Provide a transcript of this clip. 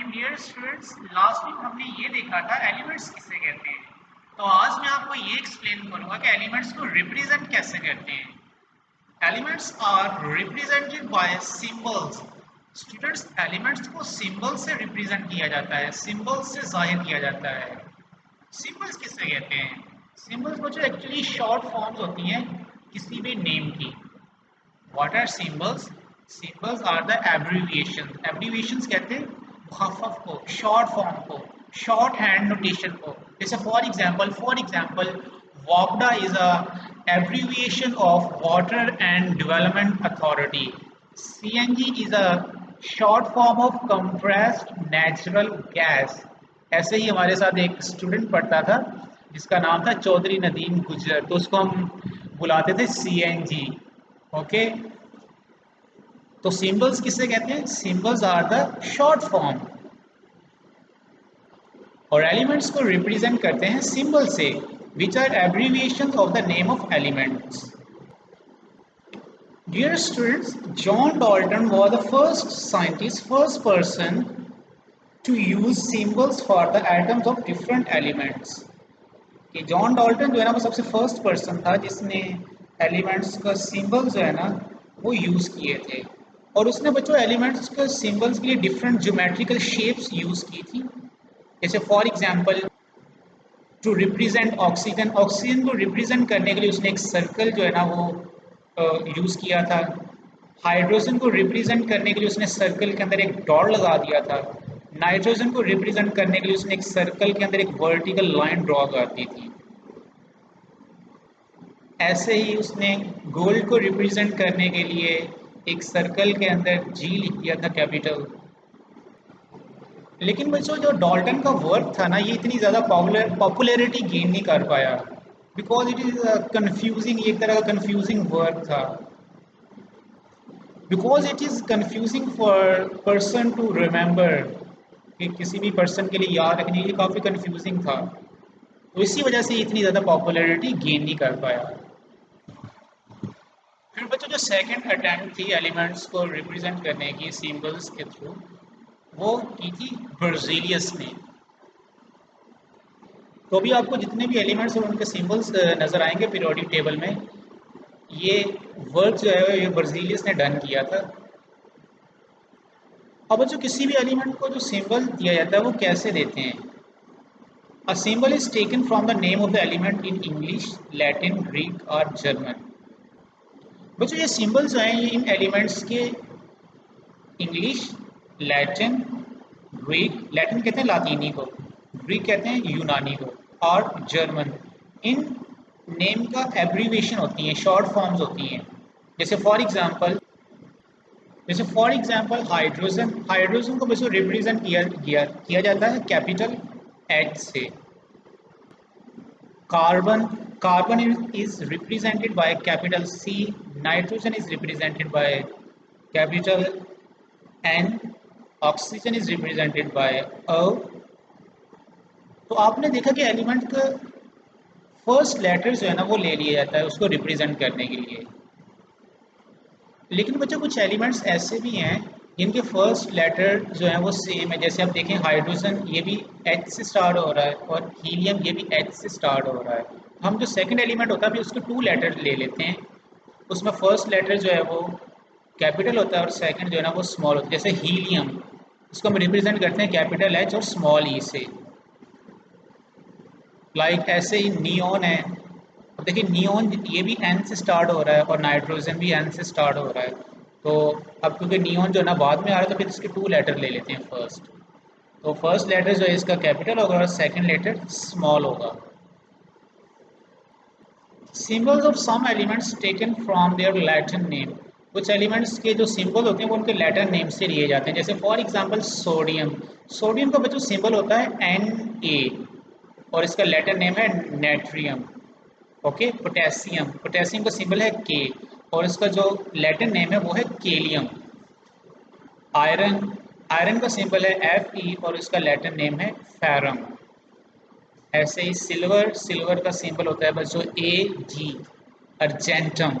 Morning dear students. Last week हमने ये देखा था एलिमेंट्स किसे कहते हैं। तो आज मैं आपको ये एक्सप्लेन करूंगा कि एलिमेंट्स को रिप्रेजेंट कैसे करते हैं। Elements are represented by symbols. Students, elements को सिंबल से रिप्रेजेंट किया जाता है, सिंबल से जाहिर किया जाता है। सिंबल्स किसे कहते हैं? सिंबल्स बच्चों एक्चुअली शॉर्ट फॉर्म्स होती हैं किसी भी नेम की। What are symbols? Symbols are the abbreviations. Abbreviations कहते हैं मुखफ़फ़ को, शॉर्ट फॉर्म को, शॉर्ट हैंड नोटेशन को। जैसे for example WAPDA is a abbreviation of Water and Development Authority. CNG is a short form of compressed natural gas. ऐसे ही हमारे साथ एक स्टूडेंट पढ़ता था जिसका नाम था चौधरी नदीम गुजर, तो उसको हम बुलाते थे CNG। ओके, तो सिंबल्स किसे कहते हैं? Symbols are the short form, और एलिमेंट्स को रिप्रेजेंट करते हैं सिंबल से, which are abbreviations of the name of elements. Dear students, John Dalton was the first scientist, first person to use symbols for the atoms of different elements. कि John Dalton जो है ना, वो सबसे first person था जिसने elements का symbol जो है ना वो यूज़ किए थे। और उसने बच्चों एलिमेंट्स का सिंबल्स के लिए डिफरेंट ज्योमेट्रिकल शेप्स यूज़ की थी। जैसे for example to represent oxygen, oxygen को रिप्रेजेंट करने के लिए उसने एक सर्कल जो है ना वो यूज़ किया था। हाइड्रोजन को रिप्रेजेंट करने के लिए उसने सर्कल के अंदर एक डॉट लगा दिया था। नाइट्रोजन को रिप्रेजेंट करने के लिए उसने एक सर्कल के अंदर एक वर्टिकल लाइन ड्रॉ कर दी थी। ऐसे ही उसने गोल्ड को रिप्रेजेंट करने के लिए एक सर्कल के अंदर जी लिख दिया था, कैपिटल। लेकिन बच्चों जो डाल्टन का वर्क था ना, ये इतनी ज़्यादा पॉपुलैरिटी गेन नहीं कर पाया, बिकॉज इट इज़ कंफ्यूजिंग, एक तरह का कंफ्यूजिंग वर्क था। Because it is confusing for person to remember, कि किसी भी पर्सन के लिए याद रखने के लिए काफ़ी कंफ्यूजिंग था, तो इसी वजह से इतनी ज़्यादा पॉपुलैरिटी गेन नहीं कर पाया। फिर बच्चों जो सेकंड अटैम्प्ट थी एलिमेंट्स को रिप्रेजेंट करने की सिंबल्स के थ्रू, वो की थी बर्ज़ेलियस ने। तो अभी आपको जितने भी एलिमेंट्स और उनके सिंबल्स नज़र आएंगे पीरियोडिक टेबल में, ये वर्क जो है ये बर्ज़ेलियस ने डन किया था। अब बच्चों किसी भी एलिमेंट को जो सिंबल दिया जाता है वो कैसे देते हैं? A symbol is taken from the name of the element in English, Latin, Greek और जर्मन। बच्चों ये सिंबल जो हैं ये इन एलिमेंट्स के इंग्लिश, लैटिन, ग्रीक, लैटिन कहते हैं लातीनी को, ग्रीक कहते हैं यूनानी को, और जर्मन, इन नेम का एब्रीविएशन होती हैं, शॉर्ट फॉर्म्स होती हैं। जैसे फॉर एग्जांपल हाइड्रोजन, हाइड्रोजन को बच्चों रिप्रेजेंट किया जाता है कैपिटल एच से। Carbon, carbon is represented by capital C, nitrogen is represented by capital N, oxygen is represented by O। तो आपने देखा कि एलिमेंट का फर्स्ट लेटर जो है ना वो ले लिया जाता है उसको रिप्रेजेंट करने के लिए। लेकिन बच्चों कुछ एलिमेंट्स ऐसे भी हैं जिनके फर्स्ट लेटर जो है वो सेम है। जैसे आप देखें हाइड्रोजन, ये भी H से स्टार्ट हो रहा है, और हीलियम ये भी H से स्टार्ट हो रहा है। हम जो सेकंड एलिमेंट होता है अभी उसके 2 लेटर ले लेते हैं, उसमें फर्स्ट लेटर जो है वो कैपिटल होता है और सेकंड जो है ना वो स्मॉल होता है। जैसे हीलियम, इसको हम रिप्रेजेंट करते हैं कैपिटल H और स्मॉल ई से। लाइक ऐसे ही नियॉन है, अब देखिए नियॉन ये भी N से स्टार्ट हो रहा है और नाइट्रोजन भी N से स्टार्ट हो रहा है। तो अब क्योंकि नियॉन जो है ना बाद में आ रहा है तो फिर इसके 2 लेटर ले लेते हैं फर्स्ट। तो फर्स्ट लेटर जो है इसका कैपिटल होगा और सेकंड लेटर स्मॉल होगा। Symbols of some elements taken from their Latin name, कुछ एलिमेंट्स के जो सिंबल होते हैं वो उनके लैटिन नेम से लिए जाते हैं। जैसे फॉर एग्जांपल सोडियम, सोडियम का बच्चों सिंबल होता है Na, और इसका लैटिन नेम है नेट्रियम। ओके, पोटेशियम, पोटेशियम का सिंबल है K, और इसका जो लैटिन नेम है वो है केलियम। आयरन, आयरन का सिंबल है Fe, और इसका लैटिन नेम है फेरम। ऐसे ही सिल्वर, सिल्वर का सिंबल होता है बच्चों Ag, अर्जेंटम।